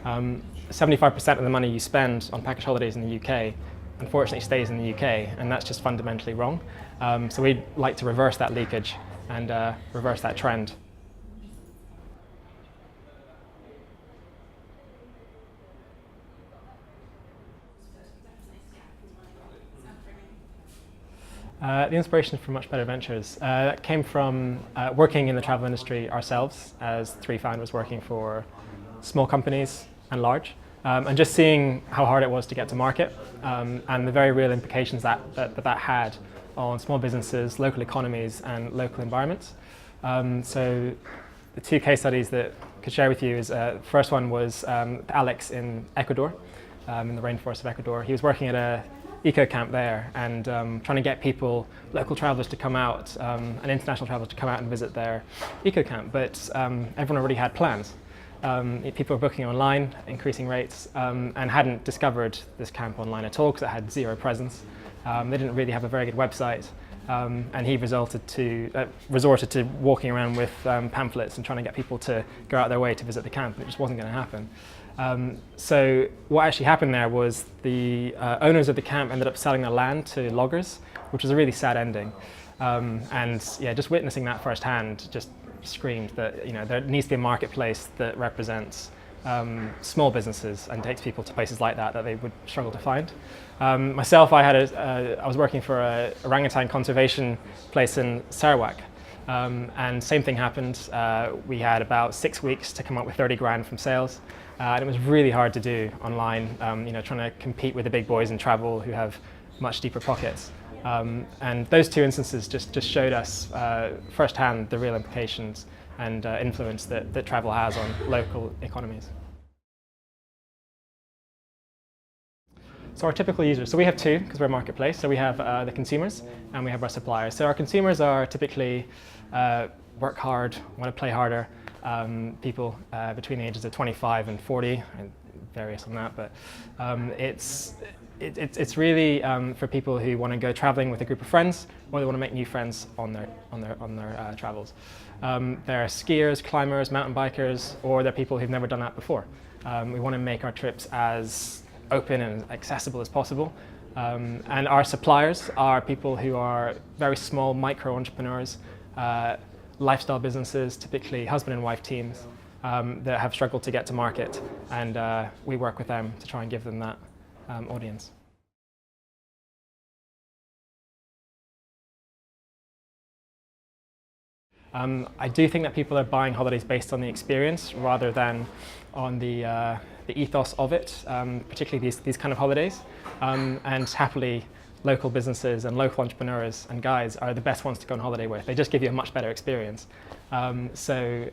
75% of the money you spend on package holidays in the UK unfortunately stays in the UK, and that's just fundamentally wrong. So we'd like to reverse that leakage and reverse that trend. The inspiration for Much Better Ventures came from working in the travel industry ourselves as three founders working for small companies and large, and just seeing how hard it was to get to market and the very real implications that had on small businesses, local economies and local environments. So the two case studies that I could share with you is the first one was Alex in Ecuador, in the rainforest of Ecuador. He was working at a eco camp there and trying to get people, local travelers to come out and international travelers to come out and visit their eco camp, but everyone already had plans. People were booking online, increasing rates, and hadn't discovered this camp online at all because it had zero presence. They didn't really have a very good website, and he resorted to walking around with pamphlets and trying to get people to go out their way to visit the camp, and it just wasn't going to happen. So what actually happened there was the owners of the camp ended up selling their land to loggers, which was a really sad ending. And yeah, just witnessing that firsthand just screamed that there needs to be a marketplace that represents small businesses and takes people to places like that they would struggle to find. Myself, I was working for a orangutan conservation place in Sarawak. And same thing happened. We had about 6 weeks to come up with 30 grand from sales. And it was really hard to do online, trying to compete with the big boys in travel who have much deeper pockets. And those two instances just showed us firsthand the real implications and influence that travel has on local economies. So our typical users, so we have two because we're a marketplace. So we have the consumers and we have our suppliers. So our consumers are typically work hard, want to play harder, people between the ages of 25 and 40, and various on that, but it's really for people who want to go traveling with a group of friends, or they want to make new friends on their travels. They're skiers, climbers, mountain bikers, or they're people who've never done that before. We want to make our trips as open and accessible as possible. And our suppliers are people who are very small micro entrepreneurs, lifestyle businesses, typically husband and wife teams that have struggled to get to market, and we work with them to try and give them that audience. I do think that people are buying holidays based on the experience rather than on the ethos of it, particularly these kind of holidays. And happily, local businesses and local entrepreneurs and guides are the best ones to go on holiday with. They just give you a much better experience. So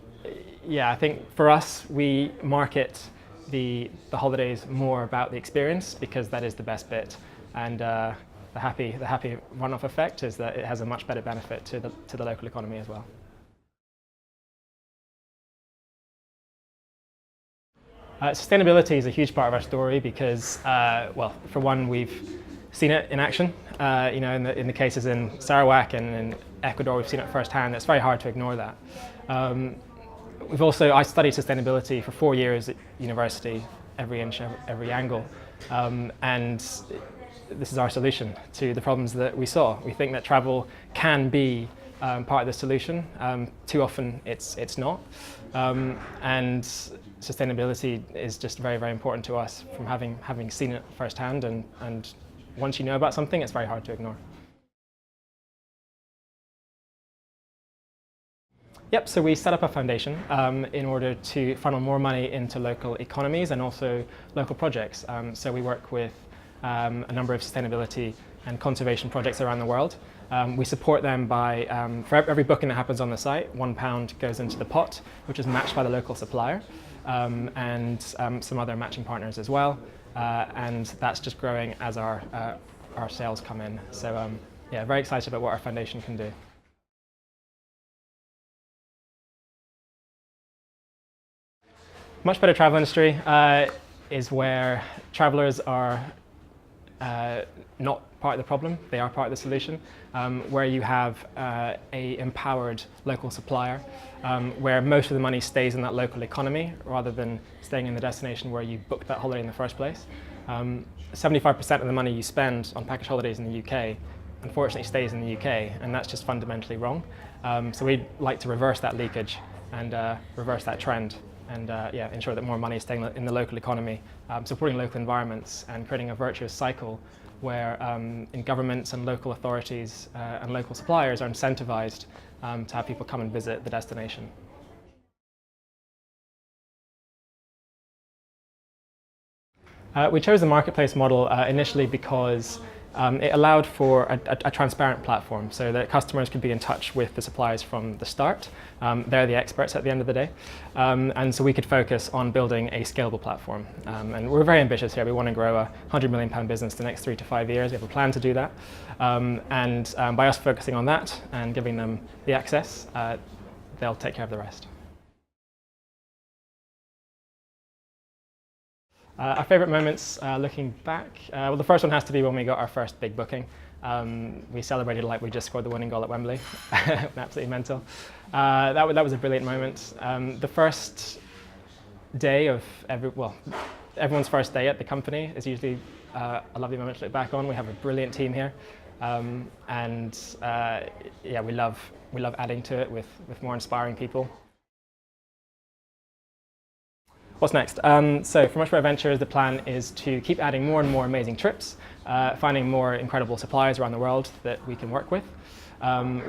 yeah, I think for us, we market the holidays more about the experience because that is the best bit. And the happy runoff effect is that it has a much better benefit to the local economy as well. Sustainability is a huge part of our story because, well, for one, we've seen it in action. In the cases in Sarawak and in Ecuador, we've seen it firsthand. It's very hard to ignore that. I studied sustainability for 4 years at university, every inch, every angle, and this is our solution to the problems that we saw. We think that travel can be part of the solution. Too often, it's not, and sustainability is just very, very important to us from having seen it firsthand, and once you know about something, it's very hard to ignore. Yep, so we set up a foundation in order to funnel more money into local economies and also local projects. So we work with a number of sustainability and conservation projects around the world. We support them by, for every booking that happens on the site, £1 goes into the pot, which is matched by the local supplier, and some other matching partners as well. And that's just growing as our sales come in. So yeah, very excited about what our foundation can do. Much better travel industry is where travelers are not part of the problem, they are part of the solution, where you have a empowered local supplier, where most of the money stays in that local economy rather than staying in the destination where you booked that holiday in the first place. 75% of the money you spend on package holidays in the UK unfortunately stays in the UK, and that's just fundamentally wrong. So we'd like to reverse that leakage and reverse that trend, and ensure that more money is staying in the local economy, supporting local environments and creating a virtuous cycle where in governments and local authorities and local suppliers are incentivized to have people come and visit the destination. We chose the marketplace model initially because it allowed for a transparent platform so that customers could be in touch with the suppliers from the start. They're the experts at the end of the day. And so we could focus on building a scalable platform. And we're very ambitious here. We want to grow a £100 million business the next 3 to 5 years. We have a plan to do that. By us focusing on that and giving them the access, they'll take care of the rest. Our favourite moments looking back, well, the first one has to be when we got our first big booking. We celebrated like we just scored the winning goal at Wembley. Absolutely mental. That was a brilliant moment. The first day of everyone's first day at the company is usually a lovely moment to look back on. We have a brilliant team here, we love adding to it with more inspiring people. What's next? So for Much Better Ventures, the plan is to keep adding more and more amazing trips, finding more incredible suppliers around the world that we can work with.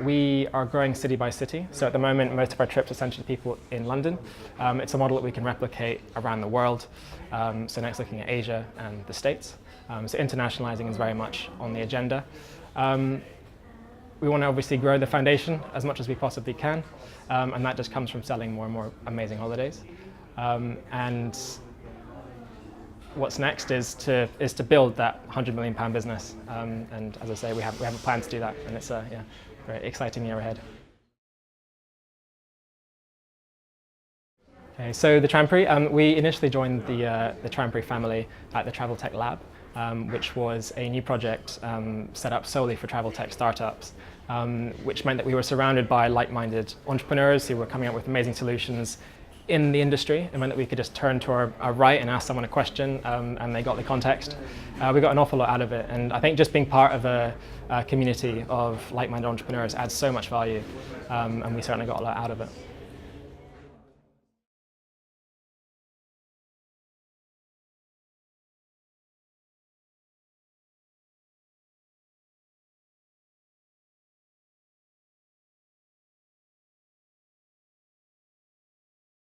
We are growing city by city. So at the moment, most of our trips are essentially people in London. It's a model that we can replicate around the world. So next looking at Asia and the States. So internationalizing is very much on the agenda. We want to obviously grow the foundation as much as we possibly can. And that just comes from selling more and more amazing holidays. And what's next is to build that £100 million business, and as I say, we have a plan to do that, and it's a very exciting year ahead. Okay, so the Trampery, we initially joined the Trampery family at the Travel Tech Lab, which was a new project set up solely for travel tech startups, which meant that we were surrounded by like-minded entrepreneurs who were coming up with amazing solutions in the industry. It meant that we could just turn to our right and ask someone a question, and they got the context. We got an awful lot out of it, and I think just being part of a community of like-minded entrepreneurs adds so much value, and we certainly got a lot out of it.